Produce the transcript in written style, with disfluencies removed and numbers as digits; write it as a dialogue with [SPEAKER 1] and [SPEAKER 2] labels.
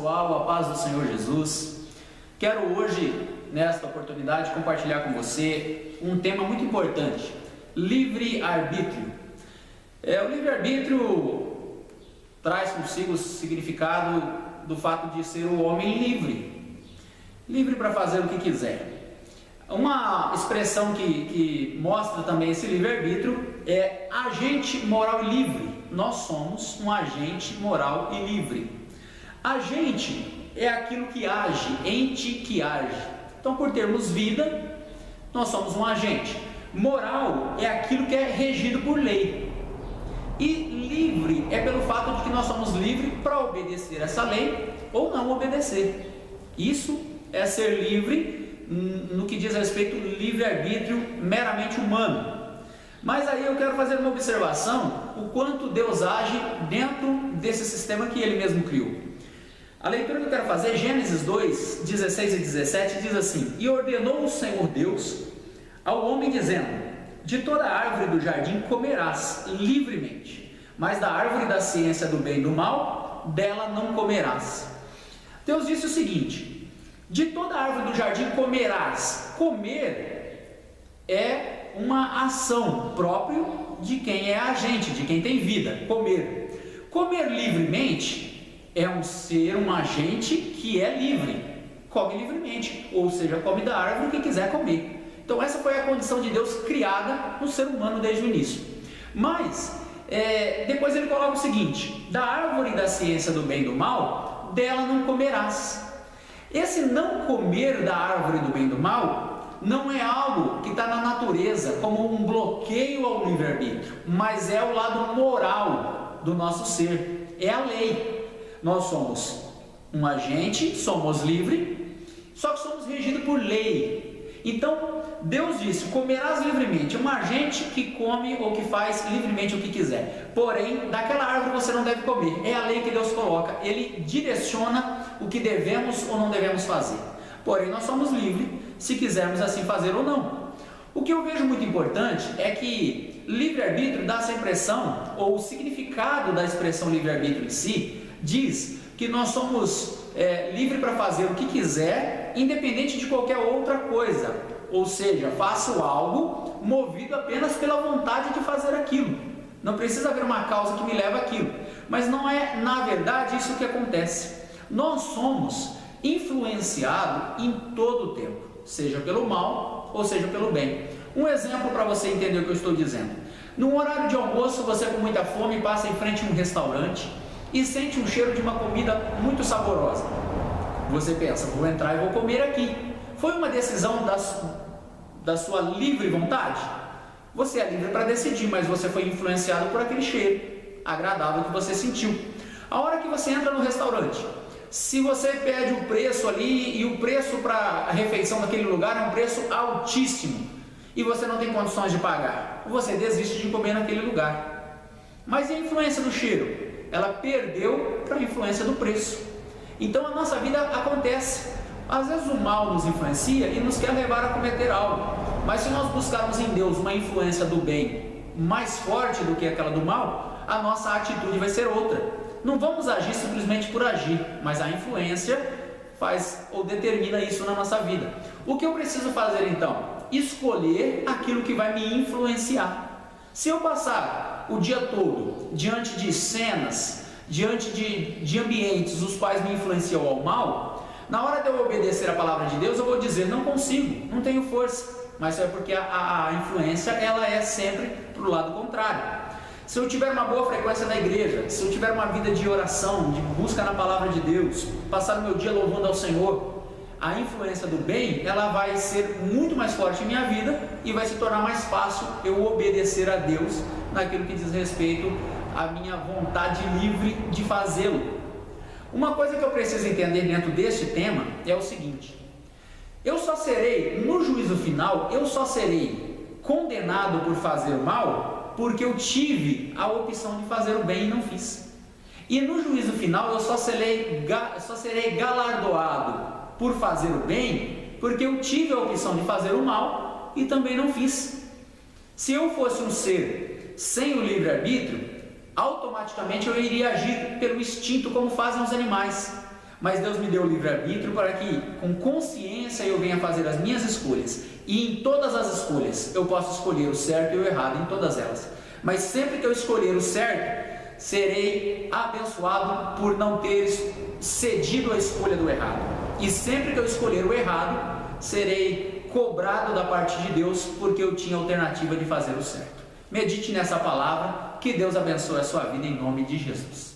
[SPEAKER 1] pessoal, a paz do Senhor Jesus. Quero hoje, nesta oportunidade, compartilhar com você um tema muito importante: livre-arbítrio. O livre-arbítrio traz consigo o significado do fato de ser o homem livre para fazer o que quiser. Uma expressão que mostra também esse livre-arbítrio é agente moral livre. Nós somos um agente moral e livre. Agente é aquilo que age, ente que age. Então, por termos vida, nós somos um agente. Moral é aquilo que é regido por lei. E livre é pelo fato de que nós somos livres para obedecer essa lei ou não obedecer. Isso é ser livre no que diz respeito ao livre-arbítrio meramente humano. Mas aí eu quero fazer uma observação, o quanto Deus age dentro desse sistema que Ele mesmo criou. A leitura que eu quero fazer, Gênesis 2, 16 e 17, diz assim: E ordenou o Senhor Deus ao homem dizendo: De toda árvore do jardim comerás livremente, mas da árvore da ciência do bem e do mal, dela não comerás. Deus disse o seguinte: de toda árvore do jardim comerás. Comer é uma ação própria de quem é agente, de quem tem vida. Comer. Comer livremente é um agente que é livre. Come livremente, ou seja, come da árvore que quiser comer. Então essa foi a condição de Deus criada no ser humano desde o início. Mas depois ele coloca o seguinte: da árvore da ciência do bem e do mal, dela não comerás. Esse não comer da árvore do bem e do mal não é algo que está na natureza como um bloqueio ao livre-arbítrio, mas é o lado moral do nosso ser, é a lei. Nós somos um agente, somos livres, só que somos regidos por lei. Então Deus disse: comerás livremente. Um agente que come ou que faz livremente o que quiser, porém daquela árvore você não deve comer. É a lei que Deus coloca, Ele direciona o que devemos ou não devemos fazer. Porém nós somos livres se quisermos assim fazer ou não. O que eu vejo muito importante é que livre-arbítrio dá essa impressão, ou o significado da expressão livre-arbítrio em si diz que nós somos livres para fazer o que quiser, independente de qualquer outra coisa. Ou seja, faço algo movido apenas pela vontade de fazer aquilo. Não precisa haver uma causa que me leve àquilo. Mas não é, na verdade, isso que acontece. Nós somos influenciados em todo o tempo, seja pelo mal ou seja pelo bem. Um exemplo para você entender o que eu estou dizendo: no horário de almoço, você com muita fome passa em frente a um restaurante e sente um cheiro de uma comida muito saborosa. Você pensa: vou entrar e vou comer aqui. Foi uma decisão da sua livre vontade? Você é livre para decidir, mas você foi influenciado por aquele cheiro agradável que você sentiu. A hora que você entra no restaurante, se você pede o preço ali e o preço para a refeição daquele lugar é um preço altíssimo e você não tem condições de pagar, você desiste de comer naquele lugar. Mas e a influência do cheiro? Ela perdeu para a influência do preço. Então a nossa vida acontece. Às vezes o mal nos influencia e nos quer levar a cometer algo. Mas se nós buscarmos em Deus uma influência do bem mais forte do que aquela do mal, a nossa atitude vai ser outra. Não vamos agir simplesmente por agir, mas a influência faz ou determina isso na nossa vida. O que eu preciso fazer então? Escolher aquilo que vai me influenciar. Se eu passar o dia todo diante de cenas, diante de ambientes os quais me influenciam ao mal, na hora de eu obedecer a palavra de Deus, eu vou dizer: não consigo, não tenho força. Mas é porque a influência ela é sempre para o lado contrário. Se eu tiver uma boa frequência na igreja, se eu tiver uma vida de oração, de busca na palavra de Deus, passar o meu dia louvando ao Senhor, a influência do bem, ela vai ser muito mais forte em minha vida e vai se tornar mais fácil eu obedecer a Deus naquilo que diz respeito à minha vontade livre de fazê-lo. Uma coisa que eu preciso entender dentro deste tema é o seguinte: eu só serei, no juízo final, eu só serei condenado por fazer o mal porque eu tive a opção de fazer o bem e não fiz. E no juízo final eu só serei galardoado por fazer o bem porque eu tive a opção de fazer o mal e também não fiz. Se eu fosse um ser sem o livre-arbítrio, automaticamente eu iria agir pelo instinto como fazem os animais. mas Deus me deu o livre-arbítrio para que, com consciência, eu venha fazer as minhas escolhas. E em todas as escolhas, eu posso escolher o certo e o errado em todas elas. Mas sempre que eu escolher o certo, serei abençoado por não ter cedido à escolha do errado. E sempre que eu escolher o errado, serei cobrado da parte de Deus, porque eu tinha a alternativa de fazer o certo. Medite nessa palavra, que Deus abençoe a sua vida em nome de Jesus.